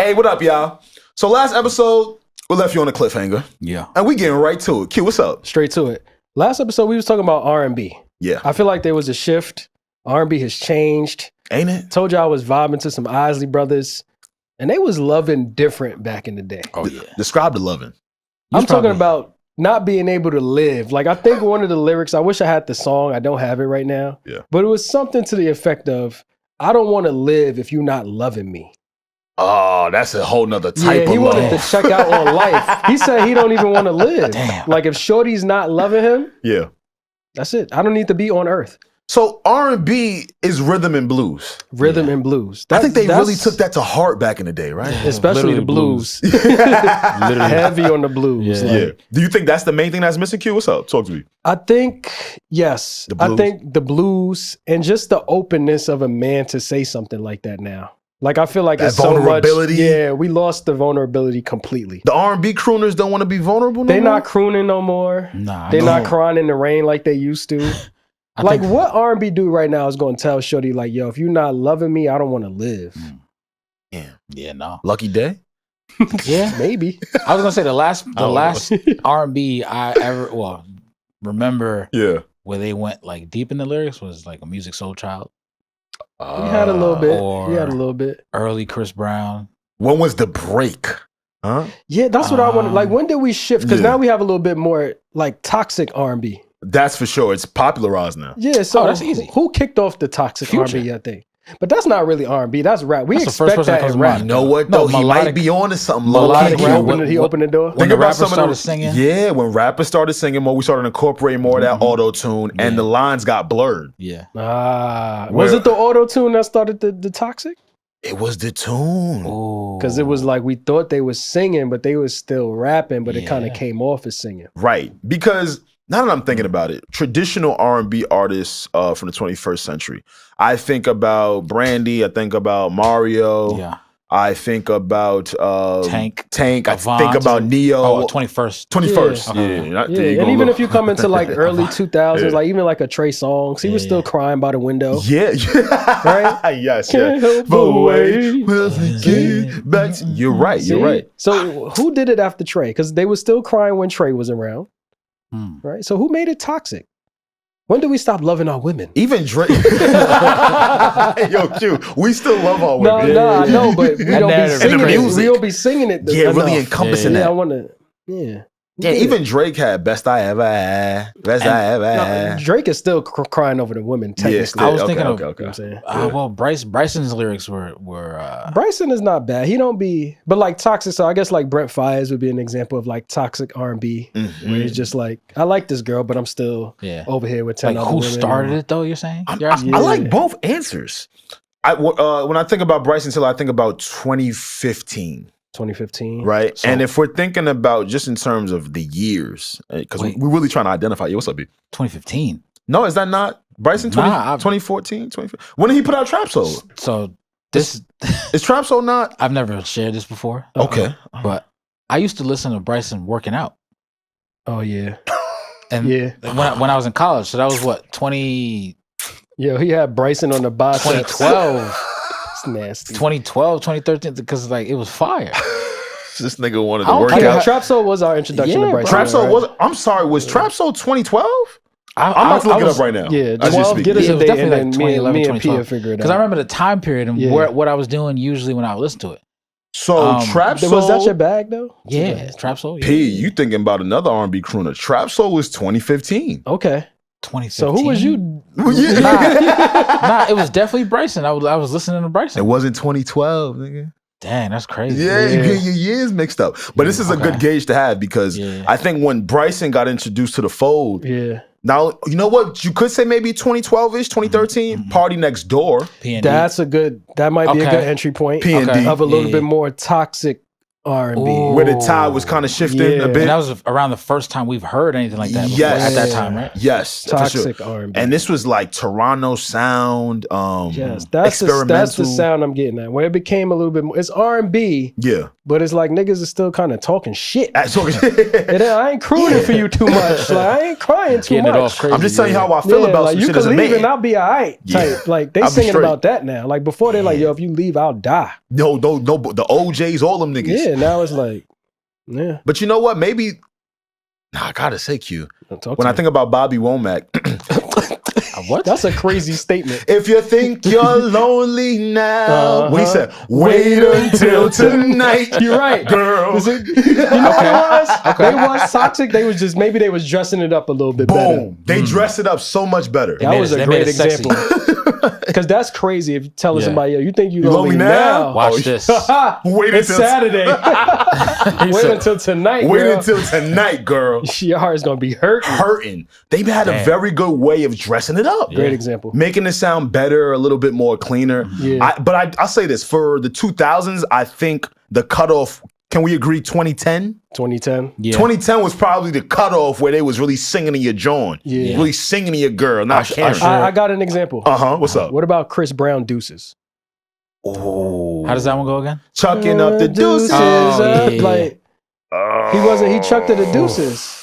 Hey, what up, y'all? So last episode, we left you on a cliffhanger. Yeah. And we getting right to it. Q, what's up? Straight to it. Last episode, we was talking about R&B. Yeah. I feel like there was a shift. R&B has changed. Ain't it? Told you I was vibing to some Isley Brothers, and they was loving different back in the day. Oh, yeah. Describe the loving. I'm talking about not being able to live. Like, I think one of the lyrics, I wish I had the song. I don't have it right now. Yeah. But it was something to the effect of, I don't want to live if you're not loving me. Oh, that's a whole nother type he of wanted love. to check out on life. He said he don't even want to live. Damn. Like, if Shorty's not loving him, Yeah. that's it. I don't need to be on earth. So R&B is rhythm and blues. Rhythm and blues. I think they really That's- took that to heart back in the day, right? Especially Literally the blues. Literally. Heavy on the blues. Yeah. Like, Yeah. Do you think that's the main thing that's missing, Q? What's up? Talk to me. I think, yes. The I blues? think the blues and just the openness of a man to say something like that now. Like, I feel like That it's so much. vulnerability? Yeah, we lost the vulnerability completely. The R&B crooners don't want to be vulnerable no They're more? not crooning no more. Nah. They're no. not crying in the rain like they used to. I Like, think- what R&B dude right now is going to tell Shorty, like, yo, if you're not loving me, I don't want to live. Yeah. Yeah, no. Lucky Day? Yeah. Maybe. I was gonna say the last Oh. R&B I ever remember Yeah. where they went like deep in the lyrics was like a Music Soul Child, He had a little bit. or- He had a little bit. early Chris Brown. When was the break? Huh? Yeah, that's what I wanted. Like, when did we shift? Because Yeah. now we have a little bit more like toxic R&B. That's for sure. It's popularized now. Yeah, so Oh, that's easy. Who kicked off the toxic Future. R&B? I think, but that's not really R&B. That's rap. We That's the first expect person that that comes in to rap. mind. You know what, No, though? He might melodic- be on to something. melodic He rap. opened the door. When the rappers started singing? Yeah, when rappers started singing more, we started incorporating more of that auto-tune, and Yeah. the lines got blurred. Yeah. Was Where- it the auto tune that started the toxic? It was the tune. Oh. Because it was like we thought they was singing, but they was still rapping, but it kind of Yeah. came off as singing. Right. Because now that I'm thinking about it, traditional R&B artists from the 21st century, I think about Brandy, I think about Mario, Yeah. I think about Tank. I Avant. think about Neo. Oh, 21st. 21st. Yeah. Yeah. Okay. There Yeah, you go, and even look. if you come into like early 2000s, Yeah. like even like a Trey Songz, he was Yeah, still yeah. crying by the window. Yeah. Right? Yes. Can't Yeah. help But but wait, wait. we'll get back to- You're right. You're See? right. So who did it after Trey? Because they were still crying when Trey was around, Hmm. right? So who made it toxic? When do we stop loving our women? Even Drake. Yo, Q, we still love our No, women. I know, but we don't be narrative singing in the it. music. We don't be singing it. Yeah, really enough. encompassing Yeah, I that. want to. Yeah. Yeah, even Drake had Best I Ever Had. Best I Ever No, had. Drake is still crying over the women. Yeah, Technically, still. I was Okay, thinking okay, of. okay. You know what I'm saying? Well, Bryson's lyrics were Bryson is not bad. He don't be, but like toxic. So I guess like Brent Fires would be an example of like toxic R&B, Mhm. where it's just like, I like this girl, but I'm still yeah. over here with 10 Like other who women. started it though? You're saying? You're asking? I Yeah. like both answers. When I think about Bryson Tiller, I think about 2015, 2015. right? So- and if we're thinking about just in terms of the years, because Wait. we're really trying to identify. Yeah, what's up, B? 2015. No, is that not Bryson? 2014, 2015? When did he put out Trap Soul? So this Is Trap Soul not? I've never shared this before, Okay. but I used to listen to Bryson working out, Oh yeah, and yeah. when I was in college, so that was what 2012, Yo, he had Bryson on the biceps. 2012, It's nasty. 2013, because like it was fire. This nigga wanted I to don't work care. out. Trap Soul was our introduction Yeah, to Bryson. Trap Soul right? was. I'm sorry. Was Trap Soul 2012? I'm I about to look it was- up right now. Yeah, As you 12. speak. Get us Yeah, it a was date, and definitely then like me 2011, and Pierre 2012. figure it Because I out. remember the time period and Yeah. what I was doing usually when I would listen to it. So Trap Soul. Was that your bag though? Yeah, Trap Soul. Yeah. P, you thinking about another R&B crooner? Trap Soul was 2015. Okay. 2015. So who was you? Nah, it was definitely Bryson. I was listening to It Bryson. wasn't 2012, nigga. Dang, that's crazy. Yeah, you Yeah. get your years mixed up. But this is a good Okay. gauge to have because Yeah. I think when Bryson got introduced to the fold, Yeah. now, you know what? You could say maybe 2012-ish, 2013, Party Next Door. P&D. That might be a Okay. good entry point P&D. Okay. of a little Yeah. bit more toxic R&B. where the tide was kind of shifting a bit. And that was around the first time we've heard anything like that before, Yes. at that time, right? Yes, for Toxic sure. R&B. And this was like Toronto sound. Yes, that's the sound I'm getting at. Where it became a little bit more. It's R&B. Yeah, but it's like niggas is still kind of talking shit. and I ain't crooning for you too much. Like I ain't crying too Getting it much. off crazy, I'm just telling you how I feel about like some you shit can as a leave man. and I'll be alright. Type. Like they I'll be singing straight. about that now. Like before they're like, yo, if you leave, I'll die. No, the OJs, all them niggas. Yeah, now it's like, yeah. But you know what? Maybe, I gotta say, Q. When I think about Bobby Womack, What? That's a crazy statement. if you think you're lonely now, what he said, wait until tonight. You're right, girl. You know what it was? They was toxic. They was just maybe they was dressing it up a little bit better. Boom. They dressed it up so much better. That was a they great made it sexy. example. Because that's crazy if you're telling somebody, yo, you think you lonely now? Watch this. Wait It's until Saturday. Wait until tonight. Wait girl. until tonight, girl. Your heart's gonna be hurting. They had a very good way of dressing it up. Great example. Making it sound better, a little bit more cleaner. Yeah. I'll say this, for the 2000s, I think the cutoff, can we agree 2010? 2010. Yeah. 2010 was probably the cutoff where they was really singing to your joint. Yeah. Really singing to your girl, not Karen. I got an example. What's up? What about Chris Brown Deuces? Oh. How does that one go again? Chucking up the deuces. Like he chucked to the deuces.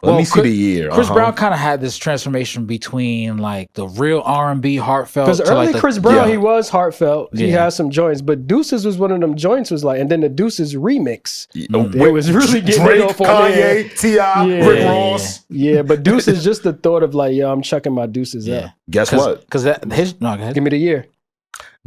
Let me see the year. Chris Brown kind of had this transformation between like the real R&B heartfelt. Because to, early like, the, Chris Brown, he was heartfelt. He Yeah. had some joints, but Deuces was one of them joints. Was like, and then the Deuces remix. It was really getting Drake, it off on there. Kanye, T.I., Rick Ross. Yeah, but Deuces just the thought of like, yo, I'm chucking my Deuces up. Guess what? Because go ahead. Give me the year.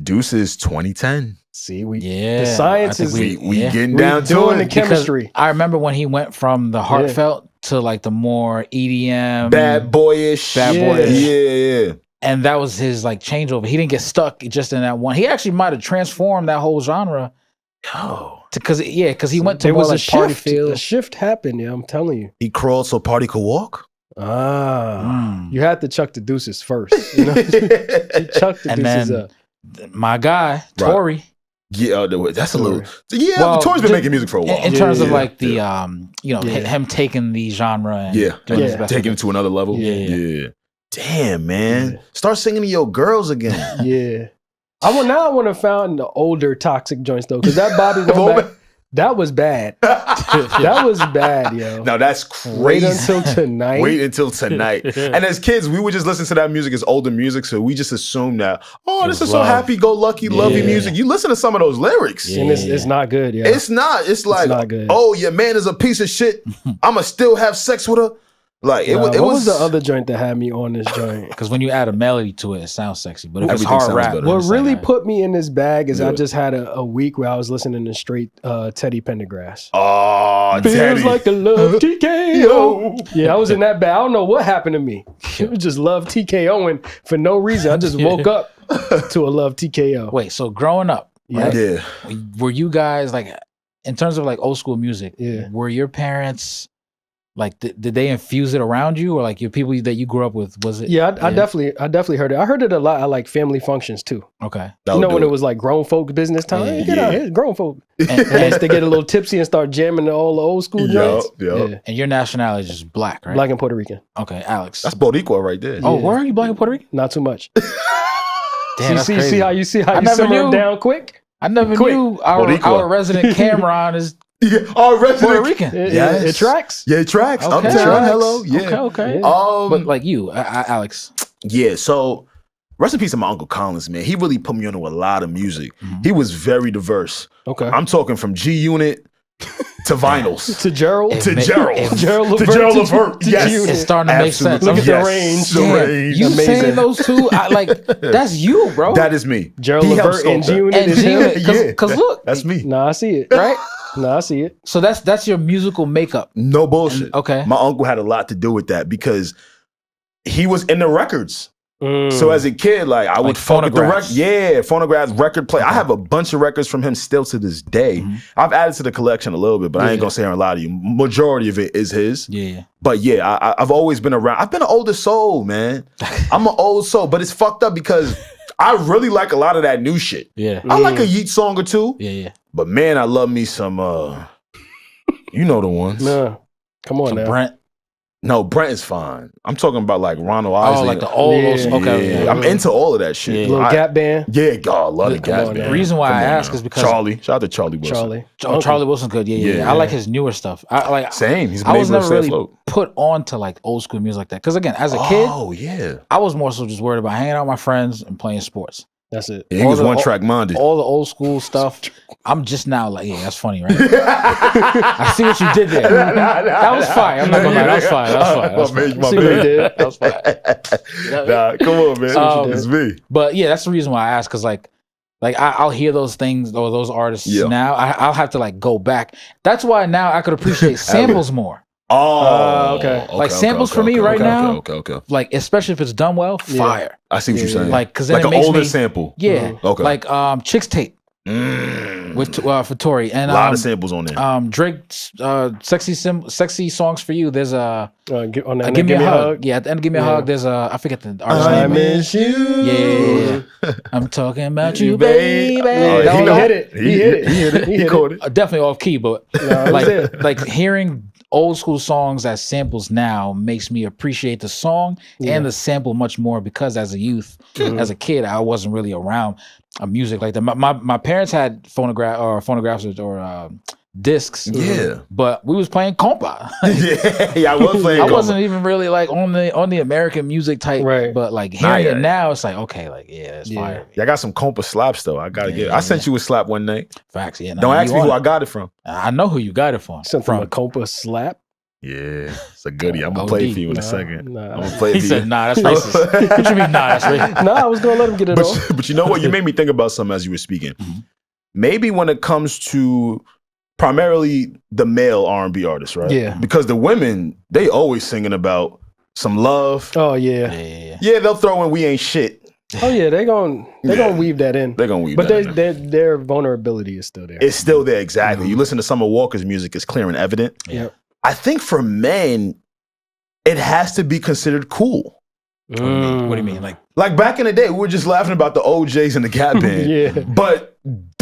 Deuces 2010. See, Yeah, the science I is think We getting we down to doing it. the chemistry. I remember when he went from the heartfelt to like the more EDM, Bad boyish. Yeah. and that was his like changeover. He didn't get stuck just in that one. He actually might have transformed that whole genre. Because he went to There more was like a party shift. feel. A shift happened. Yeah, I'm telling you. He crawled so party could walk. You had to chuck the Deuces first. You know? You chuck the And Deuces then up. my guy Tory. Yeah, that's a little. Yeah, Well, Tory's been just making music for a while. In terms of Yeah. like the him taking the genre and doing his best. Taking it to another level. Yeah. Damn, man. Start singing to your girls again. Yeah. I want to find the older toxic joints though, because that Bobby Womack, that was bad. That was bad, yo. Now that's crazy. Wait until tonight. Wait until tonight. And as kids, we would just listen to that music as older music, so we just assumed that, this is so happy-go-lucky, lovey music. You listen to some of those lyrics. And it's not good, yeah. It's not. It's like, not good. oh, your man is a piece of shit. I'ma still have sex with her. Like it what was the other joint that had me on this joint? Because when you add a melody to it, it sounds sexy. But if it's Everything hard sounds rap, better. What it's really like, put me in this bag is I just had a week where I was listening to straight Teddy Pendergrass. Oh, Feels Teddy. like a love TKO. Yeah, I was in that bag. I don't know what happened to me. It was just love TKOing for no reason. I just woke up to a love TKO. Wait, so growing up, right? Yeah. Were you guys like, in terms of like old school music? Yeah. Were your parents like, did they infuse it around you, or like your people that you grew up with? Was it? Yeah, I definitely heard it. I heard it a lot at like family functions too. Okay. You know when it was like grown folk business time? Yeah. Hey, get out here, grown folk. And they get a little tipsy and start jamming to all the old school joints. Yeah. And your nationality is just black, right? Black and Puerto Rican. Okay, Alex. That's Boricua right there. Oh, were you black and Puerto Rican? Not too much. Damn, that's crazy. see how you I never simmer them knew. down quick? I never Quick. knew Boricua. our resident Cameron is Yeah. Oh, resident. Puerto Rican. It tracks. Yeah, it tracks. Okay. Uptown, Tracks. hello. Yeah. Okay. But like you, Alex. Yeah, so rest in peace to my Uncle Collins, man. He really put me onto a lot of music. He was very diverse. Okay. I'm talking from G Unit to vinyls. To Gerald. To Gerald. Gerald To Levert. Gerald Levert. to Yes. G-Unit. It's starting to make sense. Look at the Yes. range. The Damn, range. you Amazing. saying those two? That's you, bro. That is me. Gerald He helped Levert and sculpt that. G-Unit and is him. G, because look, That's me. Nah, I see it. right? Nah, I see it. So that's your musical makeup. No bullshit. Okay. My uncle had a lot to do with that because he was in the records. Mm. So as a kid, like I would fuck with the record. phonographs. Yeah, phonographs, record play. I have a bunch of records from him still to this day. I've added to the collection a little bit, but I ain't gonna say and lie to you. Majority of it is his. Yeah. But yeah, I've always been around. I've been an older soul, man. I'm an old soul, but it's fucked up because I really like a lot of that new shit. Yeah. I like a Yeet song or two. Yeah. But man, I love me some. You know the ones. No, come on now. Brent. No, Brent is fine. I'm talking about like Ronald Isley. Oh, like the old. Yeah. Okay. Yeah, I'm into all of that shit. Yeah. Little Gap Band. Yeah, God, love the Come Gap on Band. now. The reason why Come I on ask now. is because Charlie. Shout out to Charlie Wilson. Charlie Wilson's good. Yeah. I like his newer stuff. I like. Same. He's I was been able to never stay really afloat. put on to like old school music like that. Because again, as a kid, Oh yeah. I was more so just worried about hanging out with my friends and playing sports. That's it. Yeah, he was one track minded. All the old school stuff. I'm just now like, yeah, that's funny, right? I see what you did there. That was fire. I'm not gonna lie. That was fire. That was fire. My See what you man. did? That was fire. Nah, come on, man. It's me. But yeah, that's the reason why I asked. Because like I'll hear those things or those artists now. I'll have to like go back. That's why now I could appreciate samples more. Oh, okay. Like samples for me right now. Okay. Like especially if it's done well, fire. I see what you're saying. Like because then like it an makes older me, sample. Yeah. Okay. Like Chicks Tape with for Tory and a lot of samples on there. Drake's sexy songs for you. There's a Give me a hug. Yeah, at the end of Give Me a Hug. There's a I forget the artist I name. miss you. Yeah. I'm talking about you, baby. He hit it. He hit it. He caught it. Definitely off key, but like hearing old school songs as samples now makes me appreciate the song and the sample much more because as a youth, as a kid, I wasn't really around music like that. My parents had phonographs or discs. Yeah. But we was playing compa. I was playing I compa. wasn't even really like on the American music type, Right. but like hearing it now, it's like, okay, like, yeah, it's fire. Yeah, I got some compa slaps though. I gotta get it. I sent you a slap one night. Facts, yeah. Don't ask me who I got it from. I know who you got it from. Something from a compa slap. Yeah, it's a goodie. I'm gonna play it for you in a second. I'm gonna play it He for said, you. nah, that's racist. What you mean, nah, that's racist? No, I was gonna let him get it off. But you know what? You made me think about something as you were speaking. Maybe when it comes to primarily the male R&B artists, right? Yeah. Because the women, they always singing about some love. Oh yeah. Yeah, they'll throw in "We Ain't Shit." Oh yeah, they're gonna weave that in. They're gonna weave but that in. their vulnerability is still there. It's still there, exactly. You listen to Summer Walker's music, it's clear and evident. Yep. I think for men, it has to be considered cool. What do you mean? Like back in the day, we were just laughing about the OJs and the Gap Band. Yeah. But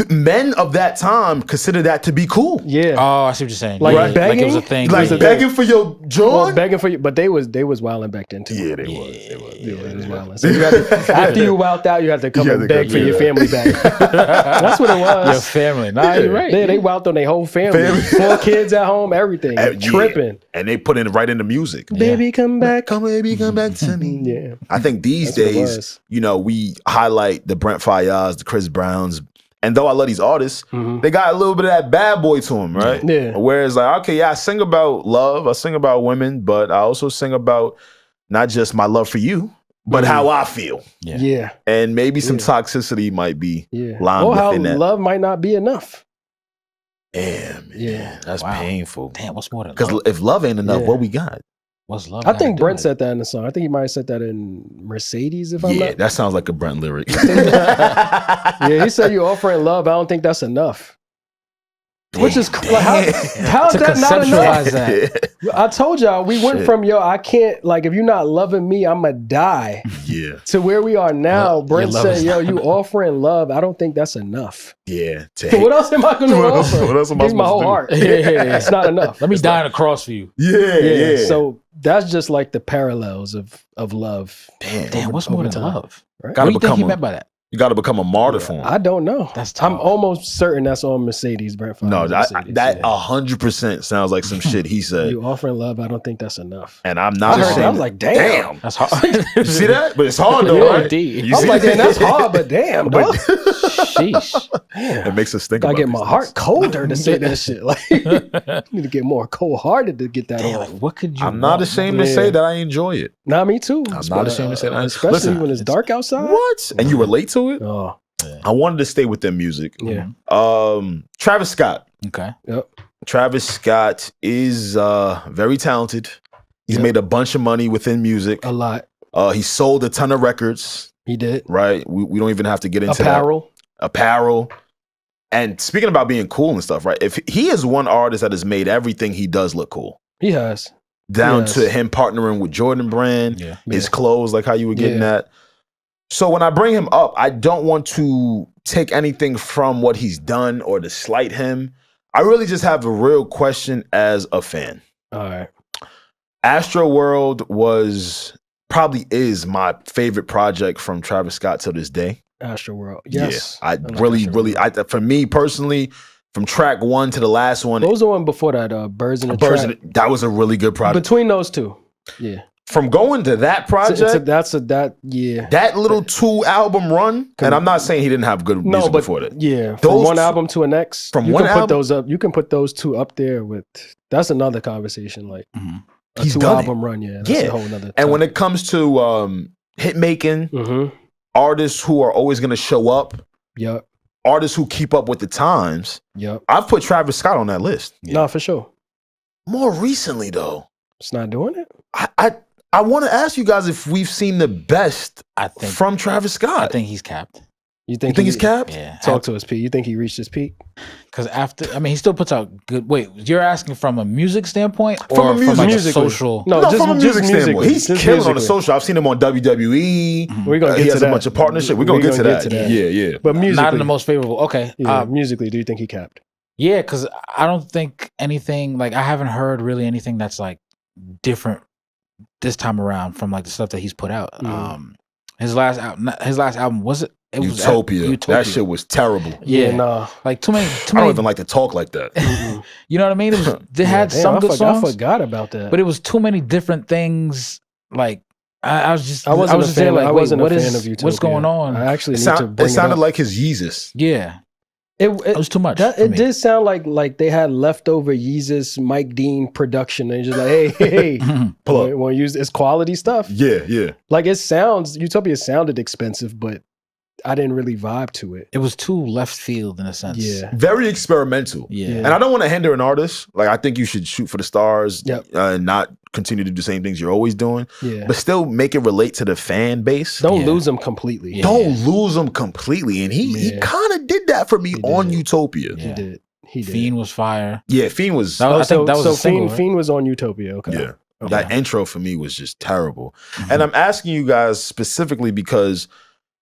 men of that time considered that to be cool. Yeah. Oh, I see what you're saying. Like Like begging? it was a thing. Like begging for your Well, joint. begging for you, but they was wilding back then too. Yeah, they was. Yeah, they was wilding. So you had to, after you wilded out, you had to come You had and to beg go, for your family back. That's what it was. Your family. Nah, you're right. They wilded on their whole family. 4 kids at home, everything. Tripping. And they put it right into music. Baby, come back. Come baby, come back to me. Yeah. I think these That's what it days, was. you know, we highlight the Brent Faiyaz, the Chris Browns. And though I love these artists, they got a little bit of that bad boy to them, right? Yeah. Whereas like, okay, yeah, I sing about love, I sing about women, but I also sing about not just my love for you, but how I feel. Yeah. And maybe some toxicity might be lying Or how within that. love might not be enough. Damn, man. Yeah. That's painful. Damn, what's more than Because love? if love ain't enough, what we got? What's love? I think Brent said that in the song. I think he might have said that in Mercedes, if I'm Yeah, not. that sounds like a Brent lyric. Yeah, he said you offering love. I don't think that's enough. Which is like, how is to that not enough? conceptualize that. I told y'all we went Shit. from I can't, like, if you're not loving me, I'ma die, Yeah. to where we are now. Your Brent love said, is "Yo, not you offering love. I don't think that's enough. Yeah. What else am I going to What else- offer? what else am I Give my whole supposed heart. It's not enough. Let me die on a cross for you. Yeah. So that's just like the parallels of love. Damn, what's more over than time. love? Right? What do you think he meant by that? You got to become a martyr for him. I don't know. That's tough. I'm almost certain that's on Mercedes, Brent. No, Mercedes, that 100% sounds like some shit he said. You offering love, I don't think that's enough. And I'm I not heard that. ashamed. I was like, damn. That's hard. You see that? But it's hard though, Yeah, right? indeed. You I was see like, that? damn, that's hard, but damn, dog. Sheesh. It makes us think I about get these my things. heart colder to say that shit. Like, I need to get more cold-hearted to get that Damn, off. like, what could you I'm not want? ashamed to say that I enjoy it. Nah, me too. I'm not ashamed to say that. Especially Listen, when it's dark outside. What? And you relate to it? Oh, I wanted to stay with their music. yeah. Travis Scott. Okay. Yep. Travis Scott is very talented. He's Yep. made a bunch of money within music. A lot. He sold a ton of records, He did. right? We don't even have to get into Apparel. that. Apparel. And speaking about being cool and stuff, right? If he is one artist that has made everything he does look cool, He has. down Yes. to him partnering with Jordan Brand, his clothes, like how you were getting at. So when I bring him up, I don't want to take anything from what he's done or to slight him. I really just have a real question as a fan. All right. Astro World probably is my favorite project from Travis Scott to this day. Astro World. Yes. Yeah, for me personally, from track 1 to the last one. What was the one before that? Birds in the Trap? That was a really good project. Between those two. Yeah. From going to that project, that little 2-album run, and I'm not saying he didn't have good music before that. Yeah, from one album to the next, you can put those two up there with. That's another conversation. Like a 2-album run, that's a whole nother topic. And when it comes to hit making, artists who are always going to show up, artists who keep up with the times, I've put Travis Scott on that list. No, for sure. More recently, though, it's not doing it. I want to ask you guys if we've seen the best from Travis Scott. I think he's capped. You think he's capped? Yeah. Talk to his peak. You think he reached his peak? Because he still puts out good. Wait, you're asking from a music standpoint or from a social? No, from a music standpoint. He's killing on the social. I've seen him on WWE. We're gonna get he to has that. a bunch of partnerships. We're gonna get to that. Yeah. But musically, not in the most favorable. Okay. Musically, do you think he capped? Yeah, because I don't think anything like I haven't heard really anything that's like different this time around from like the stuff that he's put out. His last album was it? It was Utopia. That shit was terrible. Yeah, like too many. I don't even like to talk like that. You know what I mean? They had some good songs. I forgot about that. But it was too many different things. Like I wasn't a fan. Like, I wasn't what a is, fan of Utopia. What's going on? I actually need to bring it sounded like his Yeezus. Yeah. It was too much. It did sound like they had leftover Yeezus, Mike Dean production, and just like, hey, pull up. Want to use this quality stuff? Yeah. Like Utopia sounded expensive, but I didn't really vibe to it. It was too left field in a sense. Yeah, very experimental. Yeah, and I don't want to hinder an artist. Like I think you should shoot for the stars and not continue to do the same things you're always doing. Yeah, but still make it relate to the fan base. Don't lose them completely. Yeah. Don't lose them completely. And he kind of did that for me on Utopia. Yeah. He did. Fiend was fire. Yeah, Fiend was. I think that was a single, right? Fiend was on Utopia. Okay. Yeah. Okay. That intro for me was just terrible. And I'm asking you guys specifically because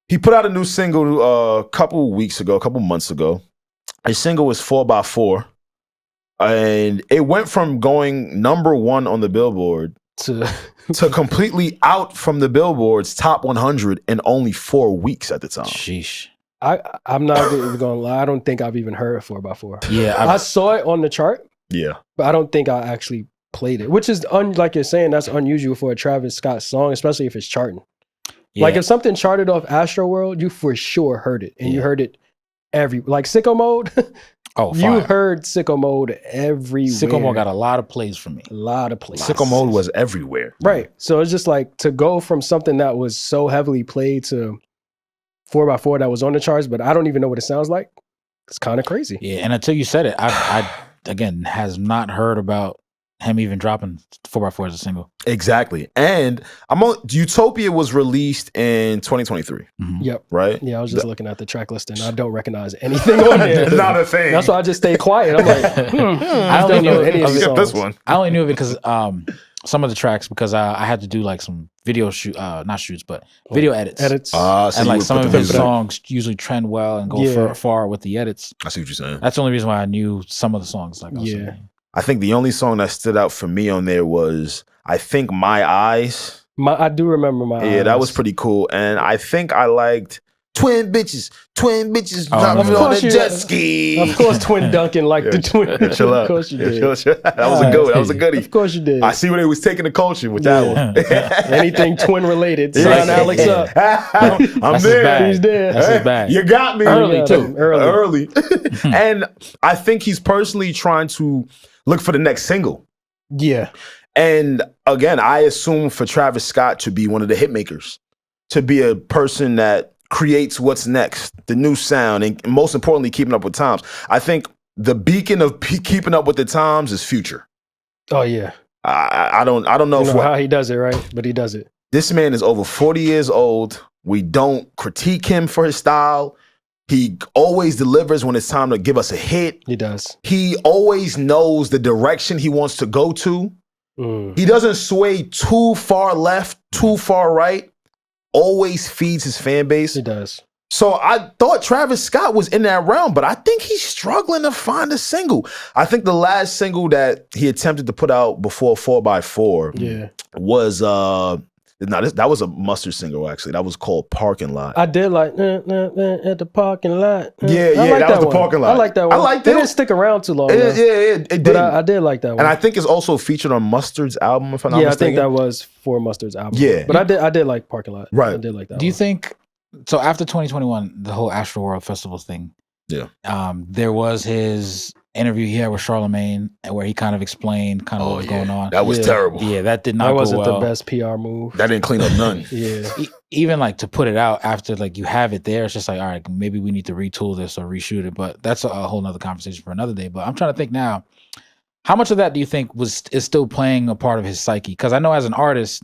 he put out a new single a couple months ago. His single was 4x4. And it went from going #1 on the Billboard to completely out from the Billboard's top 100 in only 4 weeks at the time. Sheesh. I'm not even going to lie. I don't think I've even heard 4x4. Yeah. I saw it on the chart. Yeah. But I don't think I actually played it, which is, like you're saying, that's unusual for a Travis Scott song, especially if it's charting. Yeah. Like if something charted off Astro World, you for sure heard it. And you heard it like Sicko Mode. Oh, fire. You heard Sicko Mode everywhere. Sicko Mode got a lot of plays for me. A lot of plays. Sicko Mode was everywhere. Right. So it's just like to go from something that was so heavily played to 4x4 that was on the charts, but I don't even know what it sounds like. It's kind of crazy. Yeah, and until you said it, I again has not heard about him even dropping 4x4 as a single. Exactly. And Utopia was released in 2023. Yep. Right? Yeah, I was just looking at the track list and I don't recognize anything on there. Not a thing. That's why I just stay quiet. I'm like, I only knew any of this one. I only knew it because some of the tracks because I had to do like some video not shoots, but video edits. So and like some of his songs usually trend well and go far with the edits. I see what you're saying. That's the only reason why I knew some of the songs. Like I think the only song that stood out for me on there was, I think, My Eyes. I do remember My Eyes. Yeah, that was pretty cool. And I think I liked Twin Bitches driving on a jet ski. Of course, Twin Duncan liked the Twin. Chill out. Of course you did. That was a good. That was a goodie. Of course you did. I see where they was taking the culture with that one. Anything twin related. Sign Alex up. I'm there. He's there. That's his bag. You got me. Early too. Early. And I think he's personally trying to look for the next single. Yeah. And again, I assume for Travis Scott to be one of the hit makers, to be a person that creates what's next, the new sound, and most importantly, keeping up with times. I think the beacon of keeping up with the times is Future. Oh yeah. I don't know, how he does it, right? But he does it. This man is over 40 years old. We don't critique him for his style. He always delivers when it's time to give us a hit. He does. He always knows the direction he wants to go to. He doesn't sway too far left, too far right. Always feeds his fan base. He does. So I thought Travis Scott was in that realm, but I think he's struggling to find a single. I think the last single that he attempted to put out before 4x4 was that was a Mustard single actually. That was called Parking Lot. I did like at the parking lot. Yeah, that was the parking lot. I like that one. I liked it. It didn't stick around too long. It did. But I did like that one. And I think it's also featured on Mustard's album, if I'm not mistaken. I think that was for Mustard's album. Yeah. But I did like Parking Lot. Right. I did like that. Do you think so after 2021, the whole Astroworld Festival thing? Yeah. There was his interview he had with Charlemagne where he kind of explained what was going on. That was terrible. Yeah, that did not go well. That wasn't the best PR move. That didn't clean up none. Even like to put it out after like you have it there, it's just like, all right, maybe we need to retool this or reshoot it. But that's a whole nother conversation for another day. But I'm trying to think now, how much of that do you think is still playing a part of his psyche? Because I know as an artist,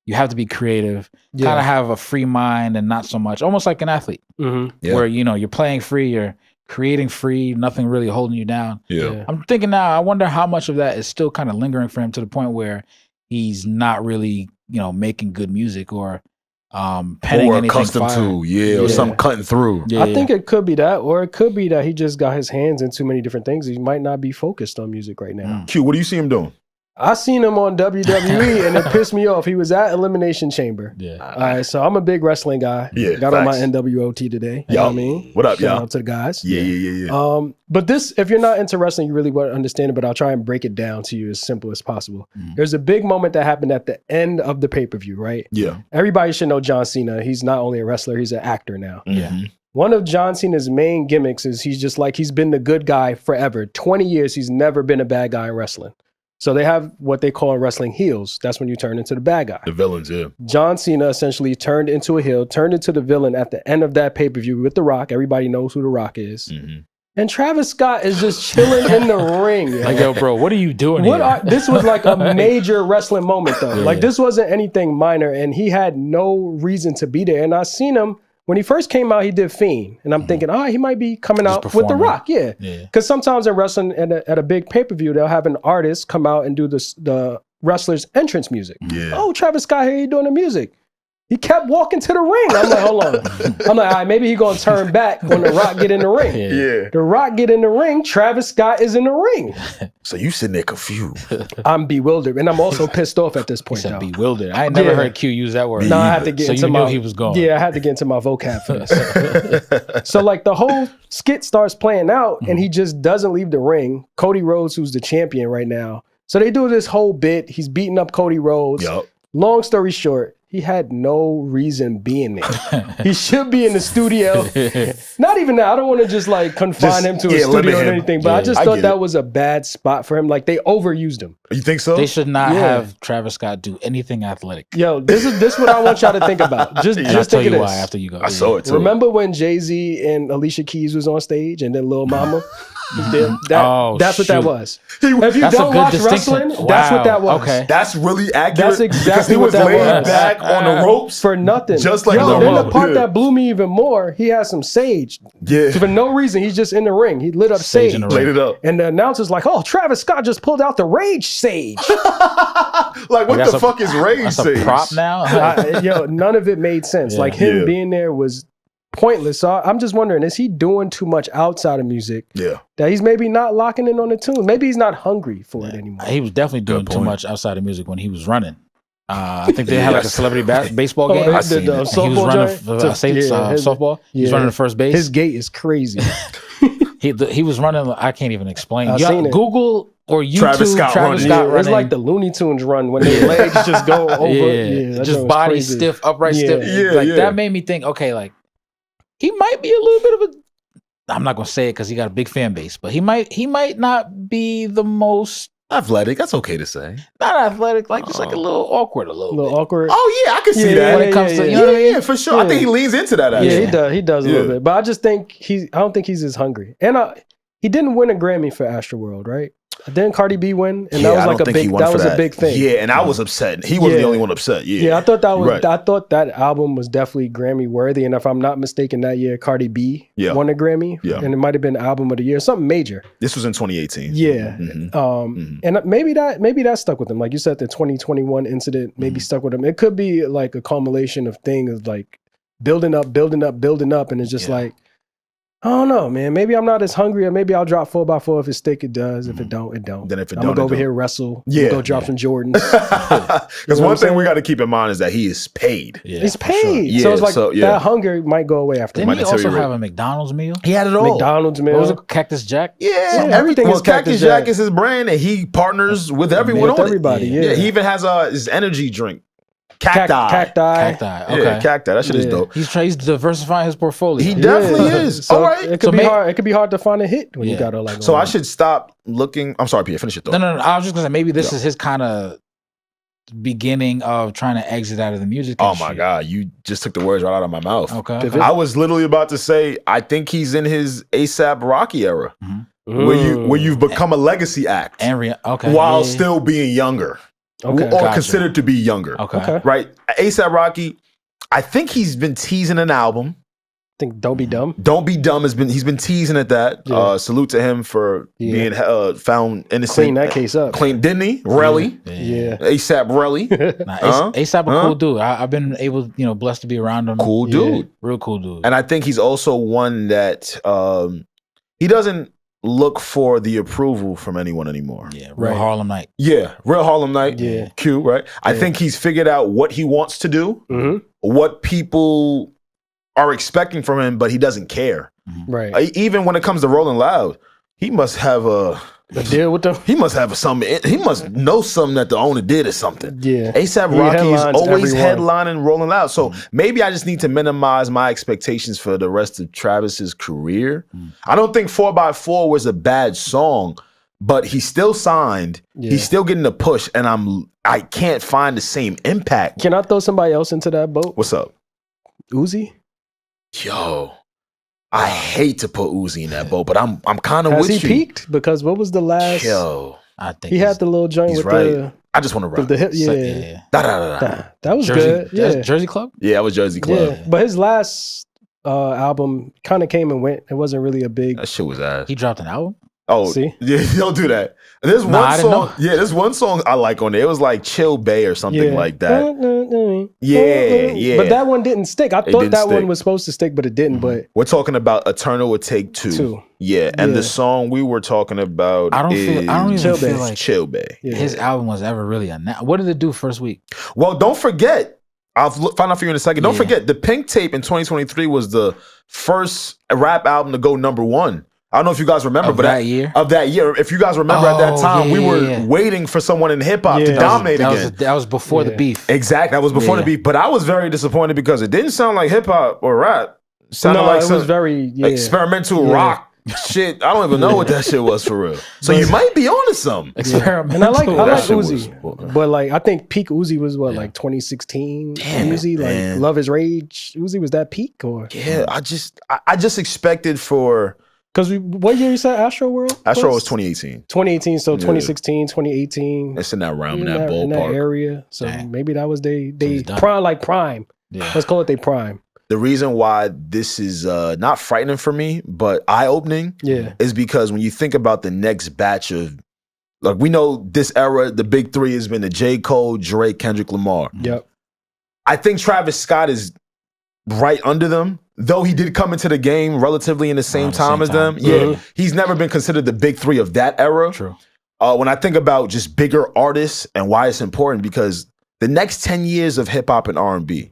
you have to be creative, kind of have a free mind and not so much, almost like an athlete, where, you're playing free, you're creating free, nothing really holding you down. Yeah. I'm thinking now, I wonder how much of that is still kind of lingering for him to the point where he's not really, making good music or penning anything accustomed to, or something cutting through. I think it could be that, or it could be that he just got his hands in too many different things. He might not be focused on music right now. Q, what do you see him doing? I seen him on WWE and it pissed me off. He was at Elimination Chamber. All right, so I'm a big wrestling guy. Got on my NWOT today. You know what I mean? What up, y'all? Shout out to the guys. Yeah. But this, if you're not into wrestling, you really won't understand it, but I'll try and break it down to you as simple as possible. There's a big moment that happened at the end of the pay-per-view, right? Yeah. Everybody should know John Cena. He's not only a wrestler, he's an actor now. Yeah. One of John Cena's main gimmicks is he's been the good guy forever. 20 years, he's never been a bad guy in wrestling. So they have what they call in wrestling heels. That's when you turn into the bad guy. The villains, yeah. John Cena essentially turned into a heel, turned into the villain at the end of that pay-per-view with The Rock. Everybody knows who The Rock is. And Travis Scott is just chilling in the ring. Like, yo, bro, what are you doing here? This was like a major wrestling moment, though. Like, this wasn't anything minor, and he had no reason to be there. And I seen him. When he first came out, he did Fiend. And I'm thinking, he might be coming out with The Rock. Yeah. Because sometimes in wrestling, at a big pay-per-view, they'll have an artist come out and do the wrestler's entrance music. Yeah. Oh, Travis Scott here, you doing the music. He kept walking to the ring. I'm like, hold on. I'm like, all right, maybe he going to turn back when The Rock get in the ring. The Rock get in the ring, Travis Scott is in the ring. So you sitting there confused. I'm bewildered. And I'm also pissed off at this point, though. Bewildered. I ain't never heard Q use that word. No, I had to get into my... So you knew he was gone. Yeah, I had to get into my vocab for this. So like the whole skit starts playing out and he just doesn't leave the ring. Cody Rhodes, who's the champion right now. So they do this whole bit. He's beating up Cody Rhodes. Long story short, he had no reason being there. He should be in the studio. Not even that. I don't want to just like confine him to a studio or anything, but I just thought that was a bad spot for him. Like they overused him. You think so? They should not have Travis Scott do anything athletic. Yo, this is what I want y'all to think about. Just think of this. Why after you go. I saw it too. Remember when Jay-Z and Alicia Keys was on stage and then Lil Mama? That's what that was. If you don't watch wrestling, that's what that was. Okay. That's really accurate. That's exactly what that was. He was laid back on the ropes for nothing. Just like then the part that blew me even more, he had some sage. Yeah. For no reason, he's just in the ring. He lit up sage. Laid it up. And the announcer's like, oh, Travis Scott just pulled out the rage sage. Like, what the fuck is rage sage? That's a prop now? None of it made sense. Like, him being there was pointless. So I'm just wondering, is he doing too much outside of music? Yeah. That he's maybe not locking in on the tune. Maybe he's not hungry for it anymore. He was definitely doing too much outside of music when he was running. I think they had like a celebrity baseball game. He was running softball. He was running the first base. His gait is crazy. He was running. I can't even explain. Seen it. Google or YouTube Travis Scott running. It's like the Looney Tunes run when their legs just go over. Just body crazy. stiff, upright stiff. That made me think. Okay, like he might be a little bit of a. I'm not gonna say it because he got a big fan base, but he might not be the most athletic. That's okay to say. Not athletic, like just like a little awkward, a little bit. Awkward. Oh yeah, I can see that when it comes to you know what I mean. Yeah, for sure. I think he leans into that. Actually. Yeah, he does a little bit. But I just think I don't think he's as hungry. And he didn't win a Grammy for Astroworld, right? Didn't Cardi B win? And that was like a big thing. Yeah, and I was upset. He wasn't the only one upset. Yeah, I thought that was. I thought that album was definitely Grammy worthy. And if I'm not mistaken, that year Cardi B won a Grammy. Yeah, and it might have been album of the year, something major. This was in 2018. Yeah, and maybe that stuck with him. Like you said, the 2021 incident maybe stuck with him. It could be like a culmination of things like building up, and it's just like, I don't know, man. Maybe I'm not as hungry, or maybe I'll drop 4x4 if it stick. It does. If it don't, it don't. Then if it I'm don't, gonna go over here wrestle. Yeah, go drop some Jordans. Because one thing we got to keep in mind is that he is paid. Yeah, He's paid, sure. so it's like yeah. that hunger might go away after. Didn't he also have a McDonald's meal? He had it all. McDonald's meal. What was it? Cactus Jack? Yeah, everything is Cactus Jack is his brand, and he partners with everyone on everybody. it. Yeah. He even has his energy drink. Cacti. Okay. Yeah, cacti. That shit is dope. He's diversifying his portfolio. He definitely is. So all right. It could be hard. It could be hard to find a hit when you got all like. So I should stop looking. I'm sorry, Pierre. Finish it though. No. I was just gonna say maybe this is his kind of beginning of trying to exit out of the music industry. Oh my God, you just took the words right out of my mouth. Okay. I was literally about to say I think he's in his ASAP Rocky era, where you've become a legacy act, while still being younger. Okay. Or considered to be younger. Okay. Right? ASAP Rocky, I think he's been teasing an album. I think Don't Be Dumb. Don't Be Dumb he's been teasing at that. Yeah. Salute to him for being found innocent. Clean that case up. Didn't he? Relly. Yeah. ASAP Relly. ASAP a cool dude. I've been able, blessed to be around him. Cool dude. Real cool dude. And I think he's also one that he doesn't look for the approval from anyone anymore. Yeah, real Harlem Night. Yeah, real Harlem Night. Yeah. Q, right? I think he's figured out what he wants to do, what people are expecting from him, but he doesn't care. Right. Even when it comes to Rolling Loud, he must have a deal with them. He must have something. He must know something that the owner did or something. Yeah. ASAP Rocky is always headlining Rolling Loud. So maybe I just need to minimize my expectations for the rest of Travis's career. I don't think 4x4 was a bad song, but he's still signed. Yeah. He's still getting a push, and I can't find the same impact. Can I throw somebody else into that boat? What's up? Uzi? Yo. I hate to put Uzi in that boat, but I'm kind of with you. Has he peaked? Because what was the last? Yo, I think he had the little joint with the. I just want to rap. The hip, yeah. That was Jersey, good. Yeah, Jersey Club. Yeah, that was Jersey Club. Yeah. But his last album kind of came and went. It wasn't really a big. That shit was ass. He dropped an album. Oh, see? Yeah, don't do that. There's one song. Yeah, there's one song I like on there. It was like Chill Bay or something like that. Yeah. But that one didn't stick. I thought that one was supposed to stick, but it didn't. But we're talking about Eternal Would Take Two. Yeah, and the song we were talking about I don't even feel like Chill Bay. His album was ever really announced. What did it do first week? Well, don't forget. I'll find out for you in a second. Don't forget, the Pink Tape in 2023 was the first rap album to go #1. I don't know if you guys remember, but that year. If you guys remember at that time, we were waiting for someone in hip hop to dominate again. That was before the beef. Exactly, that was before the beef. But I was very disappointed because it didn't sound like hip hop or rap. It sounded like it was very experimental rock shit. I don't even know what that shit was for real. So you might be onto something. Experimental. And I like Uzi, but like I think peak Uzi was like 2016. Uzi, like Love Is Rage. Uzi was that peak or? Yeah, I just expected for. Because what year you said Astro World? Astro was 2018. 2018, so 2016, 2018. It's in that realm, in that ballpark. In that area. So maybe that was they prime. Yeah. Let's call it they prime. The reason why this is not frightening for me, but eye-opening is because when you think about the next batch of, like we know this era, the big three has been the J. Cole, Drake, Kendrick Lamar. Yep. I think Travis Scott is right under them. Though he did come into the game relatively in the same time as them. Yeah, he's never been considered the big three of that era. True. When I think about just bigger artists and why it's important, because the next 10 years of hip hop and R&B,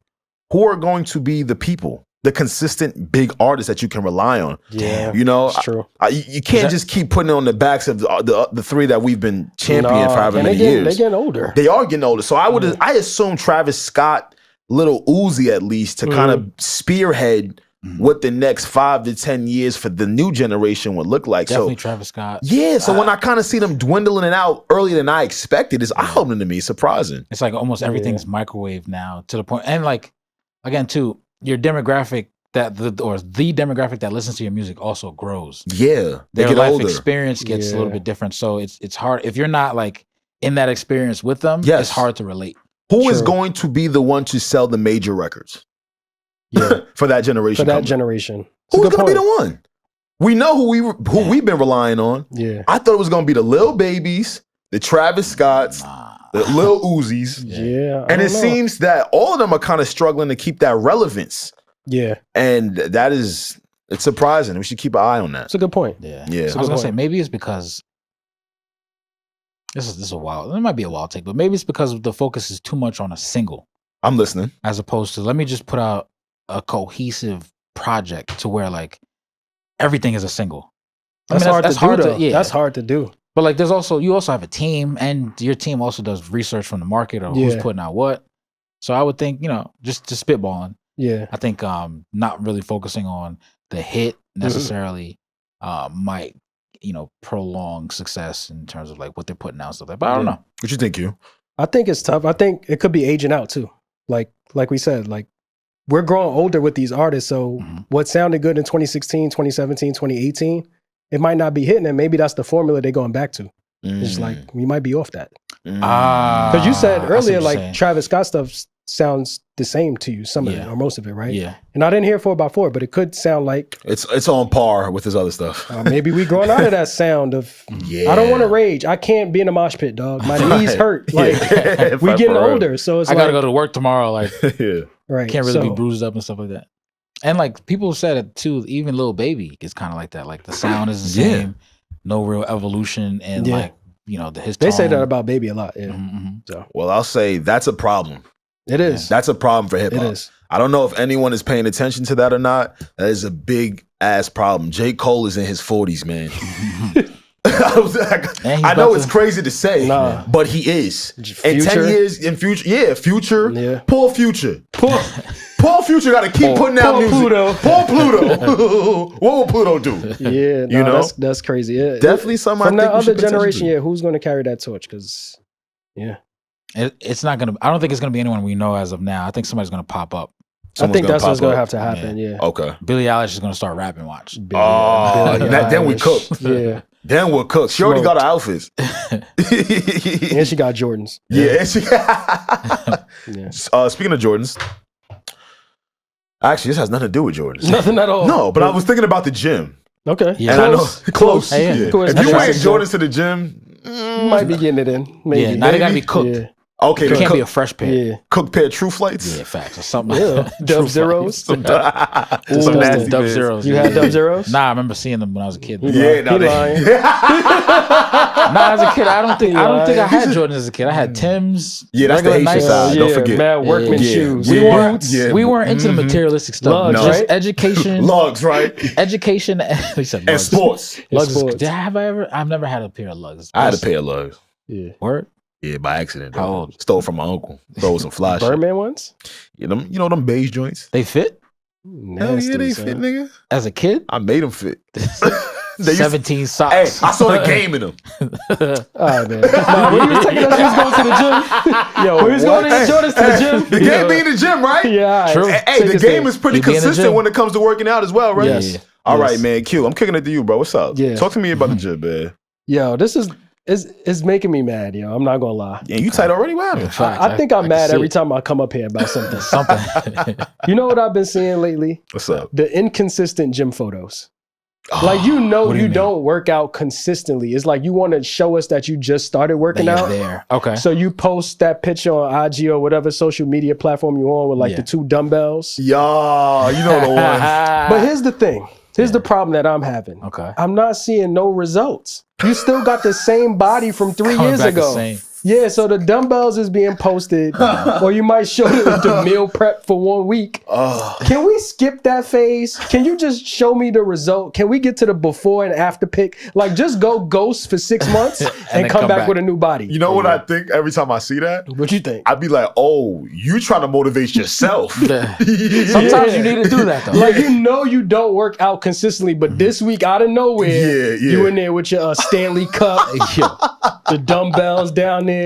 who are going to be the people, the consistent big artists that you can rely on? Yeah, you know, that's true. You can't just keep putting it on the backs of the three that we've been championing for however many years. They're getting older. They are getting older. So I assume Travis Scott, Little Uzi at least, to kind of spearhead what the next 5 to 10 years for the new generation would look like. Definitely Travis Scott. Yeah, so when I kind of see them dwindling it out earlier than I expected, it's eye-opening to me, surprising. It's like almost everything's microwave now to the point. And like, again, too, your demographic the demographic that listens to your music also grows. Yeah, their life experience gets a little bit different. So it's hard. If you're not like in that experience with them, it's hard to relate. Who is going to be the one to sell the major records? Yeah, for that generation. For that generation, who's going to be the one? We know who we've been relying on. Yeah, I thought it was going to be the Lil Babies, the Travis Scotts, the Lil Uzis. Yeah, and it seems that all of them are kind of struggling to keep that relevance. Yeah. And that is, it's surprising. We should keep an eye on that. That's a good point. Yeah. Yeah. I was going to say, maybe it's because this is a wild, it might be a wild take, but maybe it's because the focus is too much on a single. I'm listening. As opposed to, let me just put out a cohesive project to where like everything is a single. That's hard to do. Yeah. That's hard to do. But like you also have a team, and your team also does research from the market or who's putting out what. So I would think, just spitballing. Yeah. I think not really focusing on the hit necessarily might, prolong success in terms of like what they're putting out and stuff like that. But I don't know. What you think, you? I think it's tough. I think it could be aging out too. Like we said, like we're growing older with these artists. So what sounded good in 2016, 2017, 2018, it might not be hitting, and maybe that's the formula they're going back to. It's like we might be off that. Because you said earlier, like Travis Scott stuff sounds the same to you, some of it or most of it, right? Yeah. And I didn't hear 4x4, but it could sound like it's on par with his other stuff. Maybe we growing out of that sound of I don't want to rage. I can't be in a mosh pit, dog. My knees hurt. Like we getting older, so it's I gotta go to work tomorrow. Like right, can't really be bruised up and stuff like that. And like people said it too, even Lil Baby is kind of like that. Like the sound is the same, no real evolution, and like his. They say that about Baby a lot. Yeah. So. Well, I'll say that's a problem. It is. That's a problem for hip hop. It is. I don't know if anyone is paying attention to that or not. That is a big ass problem. J. Cole is in his 40s, man. I know it's crazy to say, but he is. In 10 years, in future, Future. Yeah. Poor Future. Poor Future got to keep putting out music. Pluto. Poor Pluto. What will Pluto do? Yeah, that's crazy. Yeah, definitely something. From that other generation, who's going to carry that torch? Because, it's not going to. I don't think it's going to be anyone we know as of now. I think somebody's going to pop up. I think that's what's going to have to happen. Yeah. Okay. Billie Eilish is going to start rapping. Watch. Then we cook. Yeah. Then we'll cook. She already got her outfits. And she got Jordans. Yeah. Speaking of Jordans, actually, this has nothing to do with Jordans. Nothing at all. No, but I was thinking about the gym. Okay. Yeah. And I know close. Hey, If you wear Jordans to the gym, you might be getting it in. Maybe. Yeah, now they gotta be cooked. Yeah. Okay, it can't be a fresh pair. Yeah. Cooked pair of True Flights. Yeah, facts or something. Yeah. Dub Zeros. Some nasty Dub bits. Zeros. You had Dub Zeros? Nah, I remember seeing them when I was a kid. Yeah, He lying. Nah, as a kid, I don't think I had Jordans as a kid. I had Tim's. Yeah, that's the regular Haitian Nikes. side. Don't forget. Mad workman shoes. We weren't into the materialistic stuff. Lugs, Just right? education. Lugs, right? Education. He said And lugs. sports. Lugs. sports. I've never had a pair of lugs. I had a pair of lugs. Yeah. Word? Yeah, by accident. Though. How old? Stole from my uncle. Stole some fly shit. Birdman ones? You know them beige joints? They fit? Hell Nasty, yeah, they son. fit, nigga. As a kid? I made them fit. 17 Hey, socks. I saw the game in them. All right, man. Nah, when you was taking us, we was going to the gym. Yo, we was going to Jordans to the gym. The game be in the gym, right? Yeah, all right. True. Hey, the game is pretty You be in the consistent gym. when it comes to working out as well, right? Yes. All right, man. Q, I'm kicking it to you, bro. What's up? Yeah. Talk to me about the gym, man. Yo, this is it's making me mad, yo. I'm not gonna lie. Yeah, you tight already? What happened? Facts. I think I'm can mad see every it. time I come up here about something. Something. You know what I've been seeing lately? What's up? The inconsistent gym photos. Like What you do you mean? don't work out consistently. It's like you want to show us that you just started working That out. you're there. Okay. So you post that picture on IG or whatever social media platform you're on with like the 2 dumbbells. Y'all, you know the one. But here's the thing. Here's the problem that I'm having. Okay. I'm not seeing no results. You still got the same body from 3 Coming years back the ago. same. Yeah, so the dumbbells is being posted, or you might show the meal prep for 1 week. Can we skip that phase? Can you just show me the result? Can we get to the before and after pic? Like, just go ghost for 6 months and then come come back back. with a new body. You know what I think every time I see that? What you think? I'd be like, oh, you trying to motivate yourself. Sometimes you need to do that though. Like, you don't work out consistently, but this week out of nowhere, you in there with your Stanley Cup, the dumbbells down there.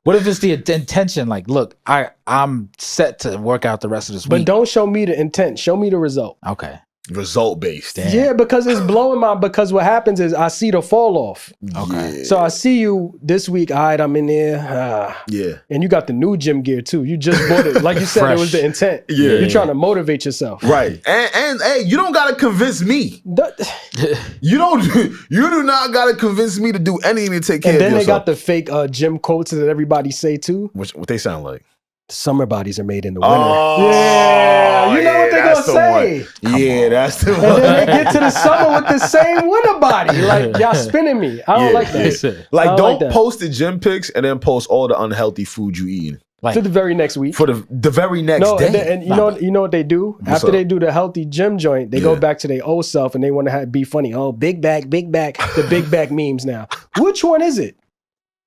What if it's the intention? Like, look, I'm set to work out the rest of this But week. don't show me the intent. Show me the result. Okay. Result based. Damn. Yeah, because it's blowing my. Because what happens is I see the fall off. Okay. So I see you this week. All right, I'm in there. Yeah. And you got the new gym gear too. You just bought it. Like you said, Fresh. it was the intent. Yeah. You're trying to motivate yourself. Right. And hey, you don't gotta convince me. You do not gotta convince me to do anything to take care And of then yourself. they got the fake gym quotes that everybody say too. What they sound like? summer bodies are made in the winter. Oh, yeah, you know what they're gonna say. Yeah, that's the one. And then they get to the summer with the same winter body. Like, y'all spinning me. I don't like that. Like, don't post the gym pics and then post all the unhealthy food you eat. Like, to the very next week. For the very next day. And you know what they do? After they do the healthy gym joint, they go back to their old self and they want to be funny. Oh, big back, the big back memes now. Which one is it?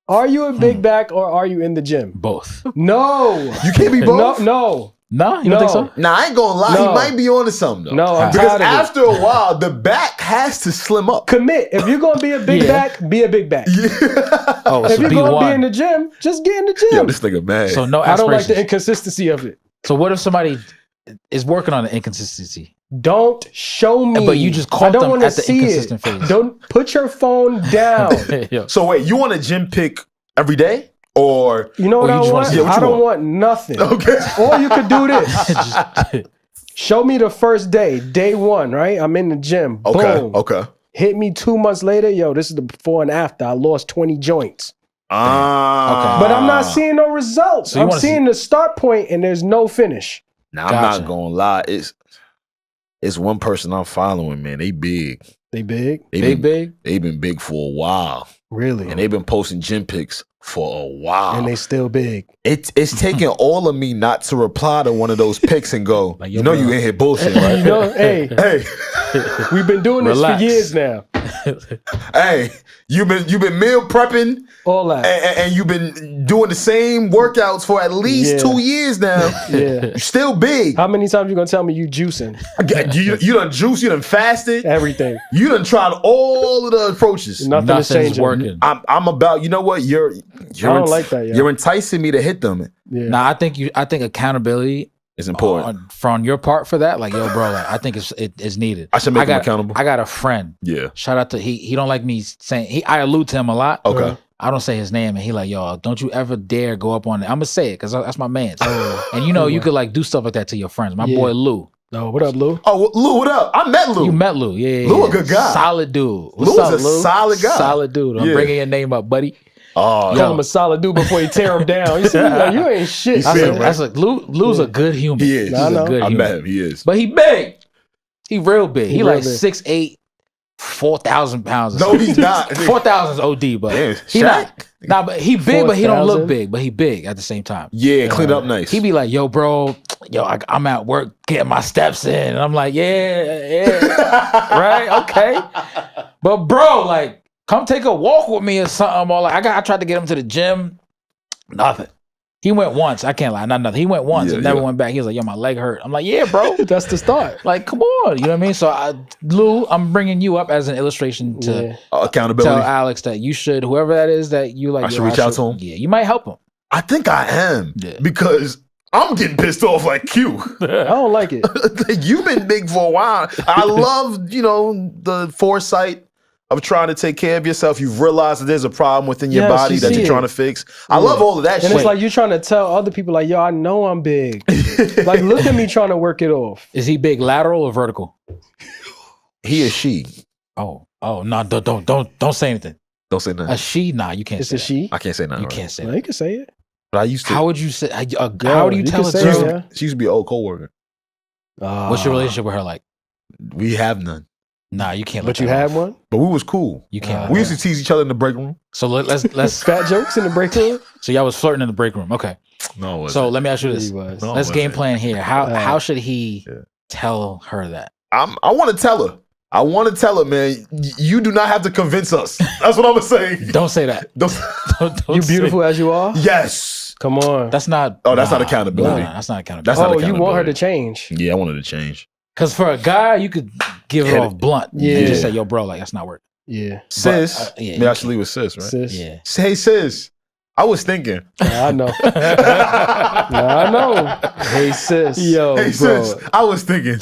Are you a big back or are you in the gym? Both. No. You can't be both? No. No, you don't think so? Nah, I ain't gonna lie. He might be onto something though. No, I'm because after a while, the back has to slim up. Commit. If you're gonna be a big back, be a big back. Yeah. Oh, if so you're gonna be in the gym, just get in the gym. Yo, this nigga mad. So no I don't like aspirations. the inconsistency of it. So what if somebody is working on the inconsistency? Don't show me. But you just caught them want to at the see inconsistent it. phase. Don't put your phone down. Yo. So wait, you want a gym pic every day? Or you know what I want? I don't want nothing. Okay. Or you could do this. Show me the first day, day one, right? I'm in the gym. Okay. Boom. Okay. Hit me 2 months later. Yo, this is the before and after. I lost 20 joints. Ah. But I'm not seeing no results. So I'm seeing the start point and there's no finish. Now, I'm not gonna lie. It's one person I'm following, man. They big. They big? They've been big for a while. Really? And they've been posting gym pics for a while. And they still big. It's taking all of me not to reply to one of those pics and go, like, you know you in here bullshit, right? You know, hey, we've been doing this for years now. Hey, you've been meal prepping, all that, and you've been doing the same workouts for at least 2 years now. Yeah, you're still big. How many times you gonna tell me you juicing? You done juiced, you done fasted, everything. You done tried all of the approaches. Nothing's changing. Working. I'm about. You know what? I don't like that. You're enticing me to hit them. Yeah. Nah, I think accountability is important from your part for that. Like, yo, bro, like, I think it's needed. I should make him accountable. I got a friend. Yeah. Shout out to he don't like me saying I allude to him a lot. Okay. I don't say his name, and he like, yo, don't you ever dare go up on it. I'm gonna say it because that's my man. And you know, you could like do stuff like that to your friends. My boy Lou. No, what up, Lou? Oh, Lou, what up? I met Lou. You met Lou, yeah. Lou, a good guy. Solid dude. Lou is a solid guy. Solid dude. I'm bringing your name up, buddy. Oh, call him a solid dude before you tear him down. You see, you ain't shit. That's like Lou's a good human. He is. I know. I met him. He is. But he big. He real big. He like big. 6'8", 4,000 pounds. No, he's not. 4,000 is OD, but damn, he not. Nah, but he big, 4, but he don't look big. But he big at the same time. Yeah, clean up nice. He be like, yo, bro, I'm at work getting my steps in. And I'm like, yeah, right, okay. But bro, like, come take a walk with me or something. Or like, I tried to get him to the gym. Nothing. He went once. I can't lie. Not nothing. He went once and never went back. He was like, yo, my leg hurt. I'm like, yeah, bro. That's the start. Like, come on. You know what I mean? So, Lou, I'm bringing you up as an illustration to accountability. Tell Alex that you should, whoever that is that you like. I should reach out to him? Yeah, you might help him. I think I am. Yeah. Because I'm getting pissed off like Q. I don't like it. You've been big for a while. I love, the foresight of trying to take care of yourself. You've realized that there's a problem within your body that you're trying to fix. I love all of that shit. And it's like you're trying to tell other people, like, yo, I know I'm big. Like, look at me trying to work it off. Is he big lateral or vertical? He or she. Oh, no, don't say anything. Don't say nothing. A she? Nah, you can't say a she? I can't say nothing. You can't say no, that. you can say it. But I used to. How would you say, a girl, how do you tell a girl? She used to be an old coworker. What's your relationship with her like? We have none. Nah, you can't. But you had one? But we was cool. You can't. We used to tease each other in the break room. So let's fat jokes in the break room? So y'all was flirting in the break room. Okay. No. So let me ask you this. Let's game plan here. How should he tell her that? I want to tell her. I want to tell her, man, you do not have to convince us. That's what I'm saying. Don't say that. Don't you beautiful as you are? Yes. Come on. That's not. Oh, that's not accountability. Nah, that's not accountability. That's not accountability. You want her to change? Yeah, I want her to change. Because for a guy, you could give it off blunt. Yeah. And just say, yo, bro, like, that's not working. Yeah. Sis. Maybe I should leave with sis, right? Sis. Yeah. Hey, sis. I was thinking. I know. I know. Hey, sis. Yo, hey, bro. sis. I was thinking.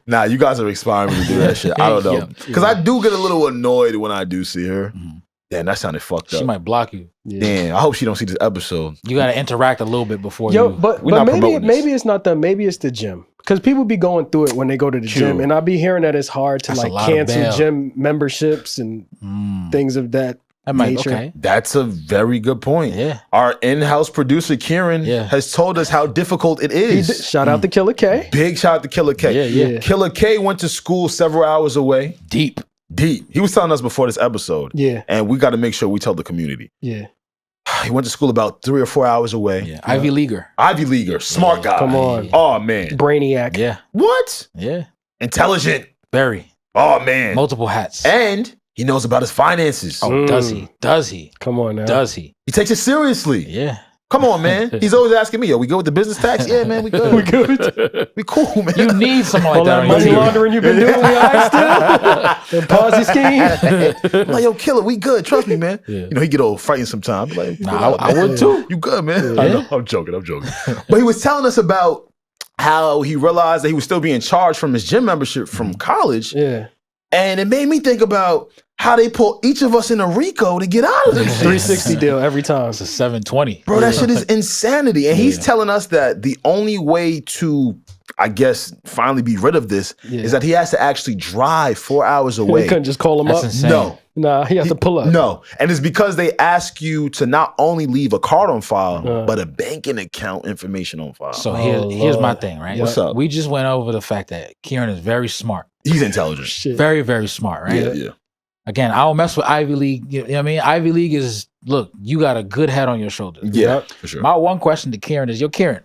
Nah, you guys are inspiring me to do that shit. I don't know. Because I do get a little annoyed when I do see her. Mm-hmm. Damn, that sounded fucked up. She might block you. Yeah. Damn, I hope she don't see this episode. You got to interact a little bit before But maybe it's not them. Maybe it's the gym. Because people be going through it when they go to the gym. And I be hearing that it's hard to cancel gym memberships and things of that I'm like, Nature. okay. That's a very good point. Yeah. Our in-house producer, Kieran, has told us how difficult it is. Shout out to Killer K. Big shout out to Killer K. Yeah. Killer K went to school several hours away. Deep. He was telling us before this episode. Yeah. And we got to make sure we tell the community. Yeah. He went to school about 3 or 4 hours away. Yeah. Ivy Leaguer. Smart guy. Come on. Oh, man. Brainiac. Yeah. What? Yeah. Intelligent. Very. Oh, man. Multiple hats. And he knows about his finances. Oh, does he? Does he? Come on now. Does he? He takes it seriously. Yeah. Come on, man. He's always asking me, yo, we good with the business tax? Yeah, man, we good. We good. We cool, man. You need someone like All that. that money laundering you've been doing, we alright still? The Ponzi scheme. I'm like, yo, Killer, we good. Trust me, man. Yeah. You know, he get all frightened sometimes. Like, I would too. You good, man. Yeah. I know. I'm joking. But he was telling us about how he realized that he was still being charged from his gym membership from college. Yeah. And it made me think about how they pull each of us in a RICO to get out of this shit. 360 deal every time. It's a 720. Bro, that shit is insanity. And he's telling us that the only way to, I guess, finally be rid of this is that he has to actually drive 4 hours away. You couldn't just call him That's up. insane. No. Nah, he has to pull up. No. And it's because they ask you to not only leave a card on file, but a banking account information on file. So here's my thing, right? What's up? We just went over the fact that Kieran is very smart. He's intelligent. Shit. Very, very smart, right? Yeah. Again, I don't mess with Ivy League. You know what I mean? Ivy League is, look, you got a good head on your shoulders. Yeah, for sure. My one question to Kieran is, yo, Kieran,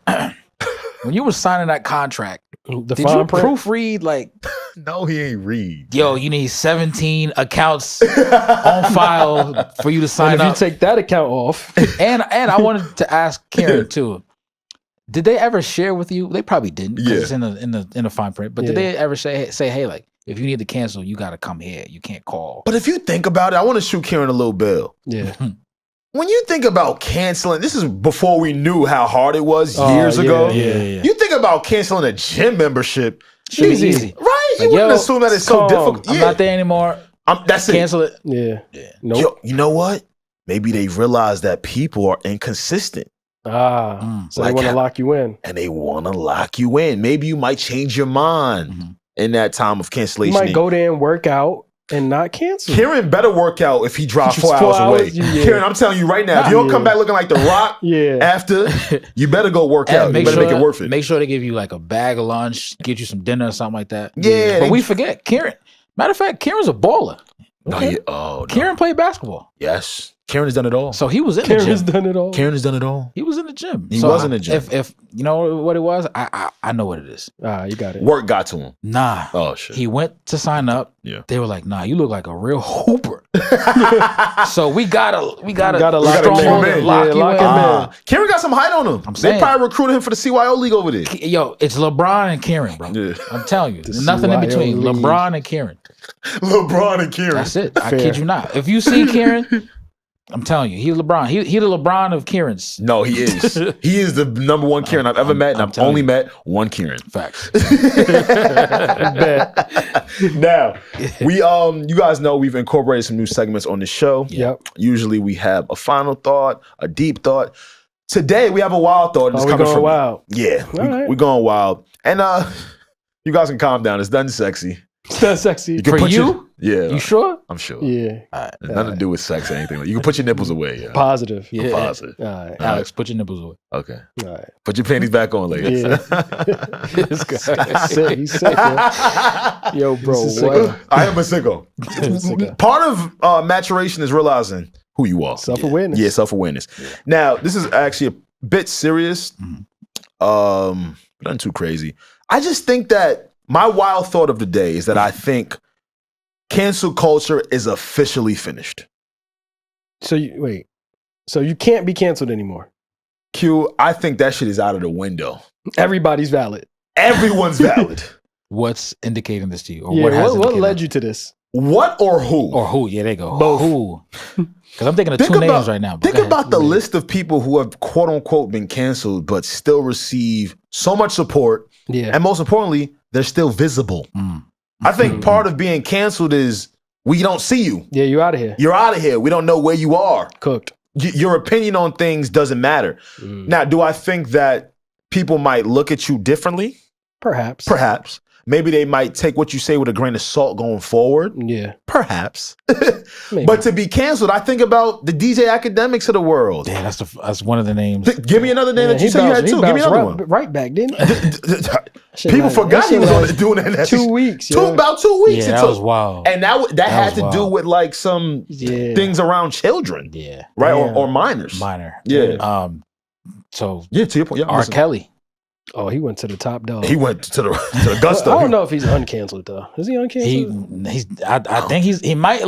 when you were signing that contract, The did you fine print? proofread like, No, he ain't read. yo, you need 17 accounts on file for you to sign And if up? you take that account off, And I wanted to ask Kieran too. Did they ever share with you? They probably didn't because it's in the fine print. But did they ever say, hey, like, if you need to cancel, you got to come here. You can't call. But if you think about it, I want to shoot Kieran a little bill. yeah. When you think about canceling, this is before we knew how hard it was years ago. Yeah. You think about canceling a gym membership. Should be easy. Right? You Like, wouldn't yo, assume that it's so calm. difficult. I'm not there anymore. That's it. Cancel it. Yeah. Nope. Yo, you know what? Maybe they realize that people are inconsistent So Like they want to how- lock you in. and they want to lock you in. Maybe you might change your mind in that time of You cancellation. might go there and work out and not cancel. Kieran better work out if he drives Just 4 4 hours away. hours, yeah. Kieran, I'm telling you right now, if you don't come back looking like The Rock Yeah. after, you better go work out. You better make it worth it. Make sure they give you like a bag of lunch, get you some dinner or something like that. Yeah, But they- we forget Kieran. Matter of fact, Kieran's a baller. Okay. No. Kieran played basketball. Yes. Kieran has done it all. So he was in Karen the has gym. done it all. Kieran has done it all. He was in the gym. He So was in the gym. If you know what it was, I know what it is. You got it. Work got to him. Nah. Oh, shit. He went to sign up. Yeah. They were like, nah, you look like a real hooper. So we gotta lock him stronghold in. lock Yeah, you lock in. him in. Kieran got some height on him. I'm They saying. probably recruited him for the CYO league over there. Yo, it's LeBron and Kieran, bro. Yeah. I'm telling you, The nothing in CYO between. league. LeBron and Kieran. LeBron and Kieran. That's it. I Fair. kid you not. If you see Kieran, I'm telling you, he's LeBron. He the LeBron of Kieran's. No, he is. He is the number one Kieran I've ever met, and I'm I've telling only you. met one Kieran. Facts. Now, you guys know we've incorporated some new segments on the show. Yep. Usually we have a final thought, a deep thought. Today we have a wild thought. It's Oh, we coming going from wild. Yeah, right. we're going wild. And you guys can calm down. It's done sexy. That's sexy. You can For put you? Yeah, You sure? I'm sure. Yeah. It's nothing to do with sex or anything. You can put your nipples away. Yeah. Positive. I'm Yeah. positive. All right. Alex, put your nipples away. Okay. All right. Put your panties back on, ladies. Yeah. This guy. He's sick, yo, bro. This is What? I am a sicko. Sicko. Part of maturation is realizing who you are. Self-awareness. Yeah, self-awareness. Now, this is actually a bit serious. Nothing too crazy. I just think that my wild thought of the day is that I think cancel culture is officially finished. So wait. So you can't be canceled anymore. Q, I think that shit is out of the window. Everybody's valid. Everyone's valid. What's indicating this to you? Or Yeah. what has What indicated led it? you to this? What or who? Or who? Yeah, there you go. Both. Who? Because I'm thinking of Think two about- names right now. but Think go ahead. about the list of people who have quote unquote been canceled but still receive so much support. Yeah. And most importantly, they're still visible. I think part of being canceled is we don't see you. Yeah, you out of here. You're out of here. We don't know where you are. Cooked. Your opinion on things doesn't matter. Now, do I think that people might look at you differently? Perhaps. Perhaps. maybe they might take what you say with a grain of salt going forward. Yeah. Perhaps. But to be canceled, I think about the DJ Academics of the world. Yeah, that's one of the names. Give me another name that you said you had too. Give me another one. Right back, didn't he? People forgot he was on doing that. 2 weeks. About 2 weeks. Yeah, that was wild. And that had to do with like some things around children. Yeah. Right? Or minors. Minor. Yeah. So to your point. R. Kelly. Oh, he went to the top dog. He went to the gusto. I don't know if he's uncanceled though. Is he uncanceled? I think he might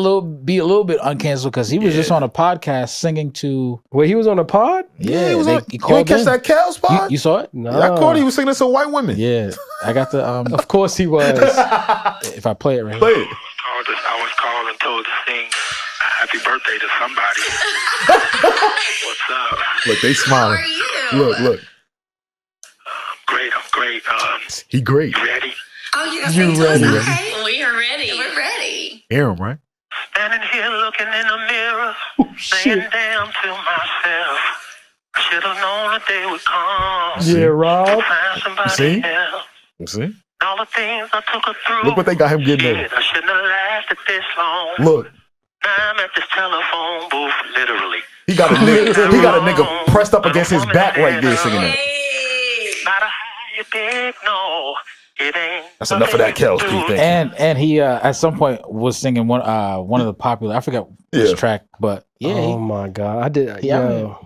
be a little bit uncanceled because he was just on a podcast singing to. Wait, he was on a pod? Yeah, he was on. You didn't catch that Cal's pod? You saw it? No, I caught. He was singing to some white women. Yeah, I got the. Of course he was. If I play it right, play it. I was called and told to sing happy birthday to somebody. What's up? Look, they smiling. How are you? Look. Great, I'm great. He great. You ready? Oh, yes, You ready? Okay. We are ready. We're ready. Hear him, right? Standing here looking in the mirror, saying damn to myself. I should have known the day would come. Yeah, Rob. Find somebody See? else. You see? All the things I took her through. Look what they got him getting in. I shouldn't have lasted this long. Look. Now I'm at this telephone booth, literally. He got a nigga pressed up against his back right there singing that. Matter how you big, no, it ain't. That's enough of that, Kels. and he at some point was singing one of the popular. I forgot which track, but yeah. Oh my god, I did. Yo,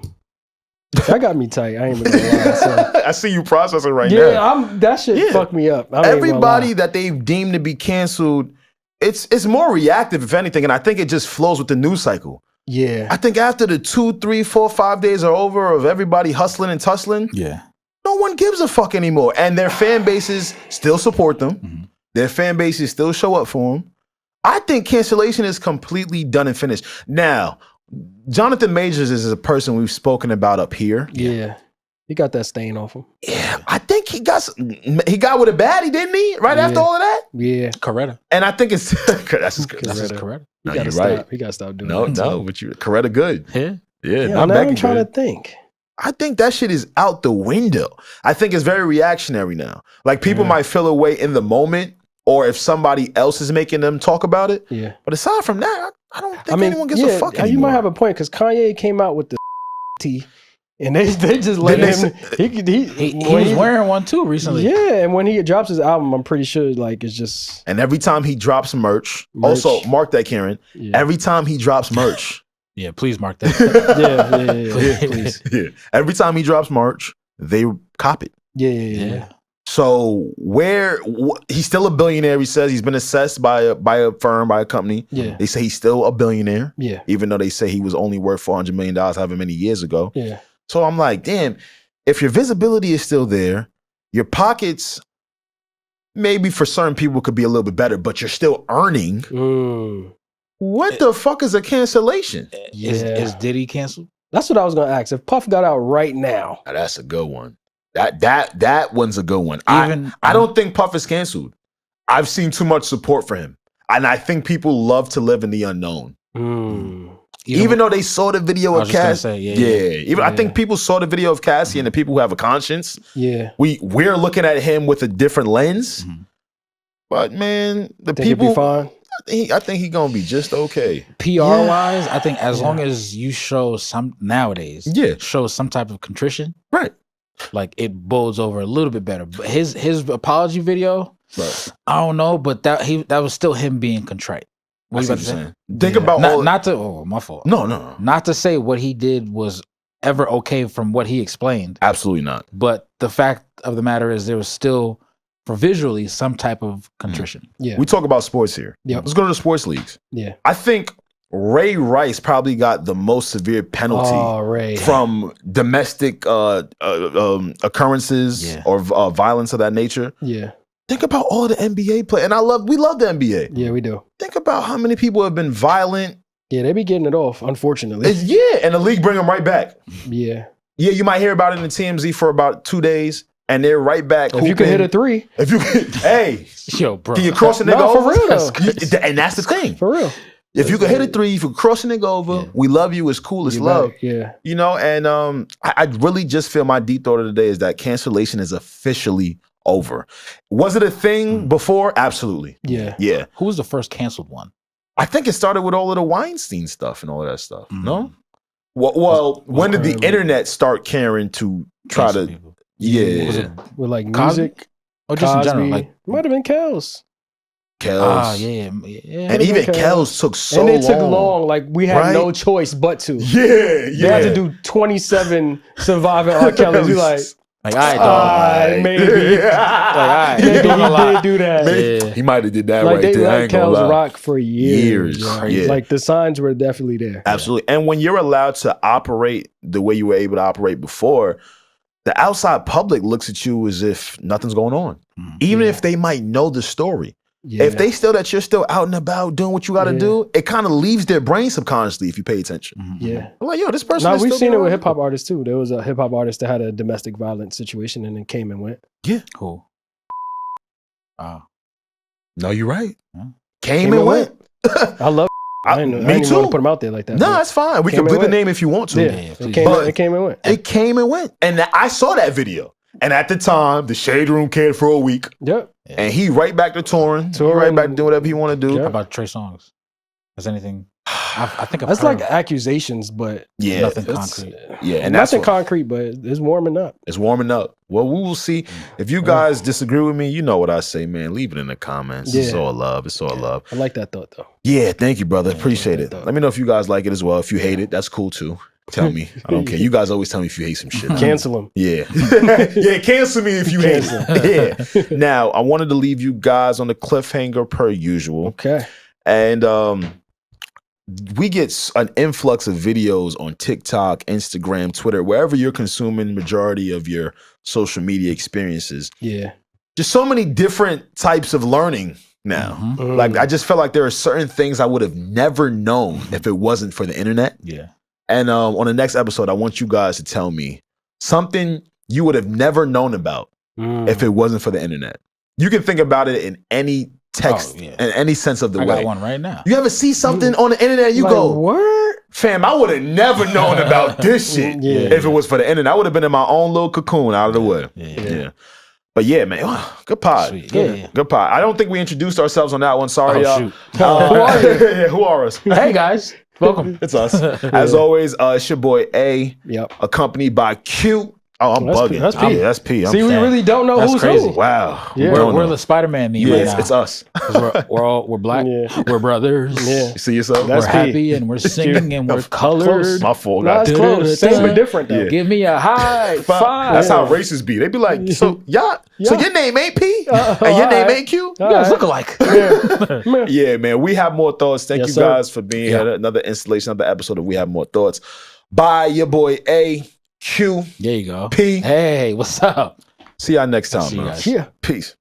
that got me tight. I ain't even gonna lie. So. I see you processing right now. Yeah, that shit fucked me up. Everybody that they've deemed to be canceled, it's more reactive, if anything, and I think it just flows with the news cycle. Yeah, I think after the 2, 3, 4, 5 days are over of everybody hustling and tussling, no one gives a fuck anymore, and their fan bases still support them. Mm-hmm. Their fan bases still show up for them. I think cancellation is completely done and finished. Now, Jonathan Majors is a person we've spoken about up here. Yeah. He got that stain off him. Yeah, I think he got with a baddie, didn't he? Right after all of that? Yeah. Coretta. And I think it's that's Coretta. No, you're right. He got to stop doing that. No, but Coretta good. Yeah. Now I'm trying to think. I think that shit is out the window. I think it's very reactionary now. Like people might feel a way in the moment, or if somebody else is making them talk about it. Yeah. But aside from that, I don't think anyone gives a fuck anymore. You might have a point because Kanye came out with the T, and they just let him. He was wearing one too recently. Yeah, and when he drops his album, I'm pretty sure like it's just. And every time he drops merch. Also mark that, Karen. Yeah. Every time he drops merch. Yeah, please mark that. Please. Yeah. Every time he drops merch, they cop it. Yeah. So he's still a billionaire. He says he's been assessed by a firm, by a company. Yeah. They say he's still a billionaire. Yeah. Even though they say he was only worth $400 million however many years ago. Yeah. So I'm like, damn, if your visibility is still there, your pockets maybe for certain people could be a little bit better, but you're still earning. What the fuck is a cancellation? Is Diddy canceled? That's what I was gonna ask. If Puff got out right now, that's a good one. That one's a good one. I don't think Puff is canceled. I've seen too much support for him, and I think people love to live in the unknown. Even though they saw the video of Cassie, I think people saw the video of Cassie, and the people who have a conscience, we're looking at him with a different lens. But man, the people, be fine. I think he's gonna be just okay. PR wise, I think as long as you show some show some type of contrition, right? Like it bodes over a little bit better. But his apology video, right? I don't know, but that was still him being contrite. What you about to say? Think about my fault. No. Not to say what he did was ever okay from what he explained. Absolutely not. But the fact of the matter is there was still, for visually, some type of contrition. Yeah. We talk about sports here. Yeah. Let's go to the sports leagues. Yeah. I think Ray Rice probably got the most severe penalty from domestic occurrences or violence of that nature. Yeah. Think about all the NBA players. And we love the NBA. Yeah, we do. Think about how many people have been violent. Yeah, they be getting it off, unfortunately. And the league bring them right back. Yeah. Yeah, you might hear about it in the TMZ for about 2 days. And they're right back. If you can hit a three. If you can, yo, bro. Can you cross a nigga over? For real, though. And that's the thing. For real. If you can hit a three, if you cross a nigga over, we love you. It's cool. It's love. Yeah. You know, and I really just feel my deep thought of the day is that cancellation is officially over. Was it a thing before? Absolutely. Yeah. Yeah. Who was the first canceled one? I think it started with all of the Weinstein stuff and all of that stuff. No? Well, when did the internet start caring to try Cancel to... people. Yeah. With like Cosby? music. Or just in general, Cosby. like Might have been Kels. Kells. yeah. And even Kells. Kells took so and long. it took long. Like we had Right? no choice but to. Yeah, They yeah. had to do 27 surviving R. Kelly's. We like, all right, dog. maybe. Yeah. Maybe he doing a lot. did do that. Yeah. He might have did that Like right they there. I let ain't gonna Kells lie. rock for years. Yeah. Like the signs were definitely there. Absolutely. And when you're allowed to operate the way you were able to operate before, the outside public looks at you as if nothing's going on. Even if they might know the story. Yeah. If they still that you're still out and about doing what you got to do, it kind of leaves their brain subconsciously if you pay attention. Yeah. I'm like, yo, this person. Now is we've still seen it going with on. hip hop artists too. There was a hip hop artist that had a domestic violence situation and then came and went. Yeah. Cool. No, you're right. Huh? Came and went. I love. I didn't Me even too. want to put him out there like that. No, but that's fine. We Came can and bleep the went. name if you want to. yeah, Yeah, it please. came, But- it came and went. It came and went. And I saw that video. And at the time, the Shade Room cared for a week. Yep. And he right back to touring. He right back to doing whatever he want to do. How Yeah. about Trey Songz? Has anything? I think I've That's heard like accusations, but Yeah. nothing it's- concrete. Yeah. And that's nothing what, concrete, but it's warming up. it's warming up. Well, we will see. If you guys disagree with me, you know what I say, man. Leave it in the comments. It's Yeah. all love. It's all love. I like that thought though. Yeah, thank you, brother. Appreciate it. thought. Let me know if you guys like it as well. If you hate it, that's cool too. Tell me. I don't care. You guys always tell me if you hate some shit. Cancel them. Yeah. Yeah, cancel me if you hate it. Yeah. Now, I wanted to leave you guys on the cliffhanger per usual. Okay. And we get an influx of videos on TikTok, Instagram, Twitter, wherever you're consuming majority of your social media experiences. Yeah. Just so many different types of learning now. Mhm. Like, I just felt like there are certain things I would have never known if it wasn't for the internet. Yeah. And on the next episode, I want you guys to tell me something you would have never known about if it wasn't for the internet. You can think about it in any text, in any sense of the I way. got one right now. You ever see something on the internet, you Like, go, word? fam, I would have never known about this shit Yeah. if it was for the internet. I would have been in my own little cocoon out of the way. Yeah. But yeah, man, good pod. Sweet. Good. Yeah. Good pod. I don't think we introduced ourselves on that one. Sorry, Oh, y'all. shoot. Who are you? Yeah, who are us? Hey guys, welcome. It's us. As always, it's your boy A, Yep. accompanied by Q. Oh, I'm That's bugging. P. That's P. Yeah, that's P. I'm See, we sad. really don't know That's who's crazy. who. Wow. Yeah. We don't We're know. the Spider-Man meme Yeah, right it's, now. it's us. 'Cause we're black. Yeah. We're brothers. Yeah. You see yourself? That's we're P. happy and we're singing and we're Close. colored. My fault, Nah, guys. it's close. Same but different though. Yeah. Give me a high five. That's how racists be. They be like, so y'all, so Yeah. your name ain't P and your name ain't Q? You guys look alike. Yeah, man. We have more thoughts. Thank Yes, you sir. guys for being here. Another installation, another episode of We Have More Thoughts. By your boy A, Q, There you go. P. Hey, what's up? See y'all next time, See you man. guys. Yeah. Peace.